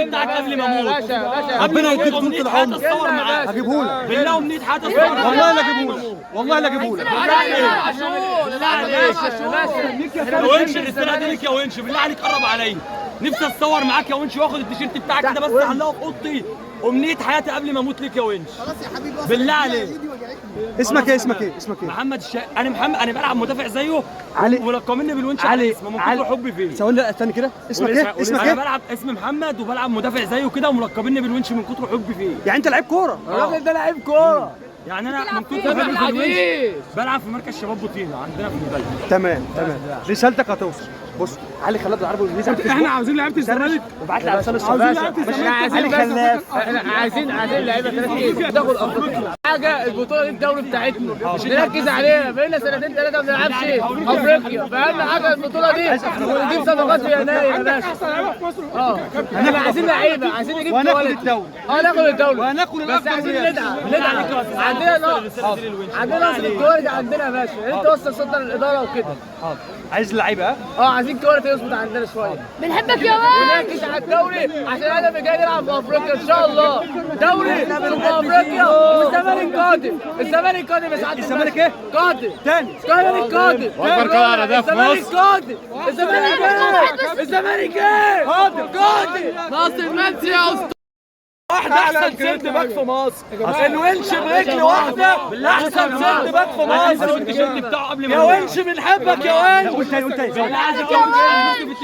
بتاعك قبل ما اموت. ربنا يديك طول العمر. اتصور معاك هجيبهولك بالله امنيه حياتي اتصور معاك. والله لا اجيبهولك، والله لا اجيبهولك. يا ونش الرساله دي ليك يا ونش، بالله عليك قرب عليا. نفسي اتصور معاك يا ونش واخد التيشيرت بتاعك كده بس اعلقه في اوضتي. امنيه حياتي قبل ما اموت ليك يا ونش. خلاص يا حبيبي بالله عليك. اسمك ايه؟ اسمك ايه؟ اسمك ايه؟ محمد انا محمد، انا بلعب مدافع زيه علي. ولقمني بالونش علي. على اسمه من كتر حبي فيه. ثواني، لا استنى كده. اسمك ايه؟ اسمك انا ايه؟ بلعب اسمي محمد وبلعب مدافع زيه كده وملقبيني بالونش من كتر حبي فيه. يعني انت لعيب كوره؟ الراجل ده لعيب كوره. يعني انا من كتر حبي في الونش بلعب في مركز شباب بوطينه عندنا في البلد. تمام تمام، رسالتك هتوصل. بص علي خلاف بالعربي والانجليزي. احنا عاوزين لعيبه الزمالك، وابعت لي على رساله عاوزين الشباب. لعيبه الزمالك. علي خلاف. احنا عايزين لعيبه تركيز تاخد افريقيا. حاجه البطوله دي الدوري بتاعتنا نركز عليها، بقينا سنتين ثلاثه ما بنلعبش افريقيا، فاهم حاجه البطوله دي ونجيب صفقات في يناير يا باشا. احنا عايزين لعيبه، عايزين نجيب وهناخد الدوري. ناخد الدوري وهناخد بس الافضل. عايزين ندعم عندنا نقص الكوارث عندنا يا باشا، انت وصل صدر الاداره وكده. عايز لعيبه. عايزين كوارث يظبط عندنا شويه. بنحبك يا ولد. ونركز على الدوري عشان الهدف جاي نلعب في افريقيا ان شاء الله. دوري في افريقيا والزمالك قادم، الزمالك قادم يا سعاده. الزمالك ايه؟ قادم تاني. الزمالك قادم. واكبر قاعده ده في الزمالك مصر. قادم. الزمالك ايه؟ الزمالك ايه؟ قادم. ناصر منسي يا اسطى. واحد احسن سيرد باك في مصر. الونش برجل واحده احسن سيرد باك في مصر. التيشيرت بتاعه قبل ما يا ونش بنحبك يا ونش. وانت انا عايزك يا ونش.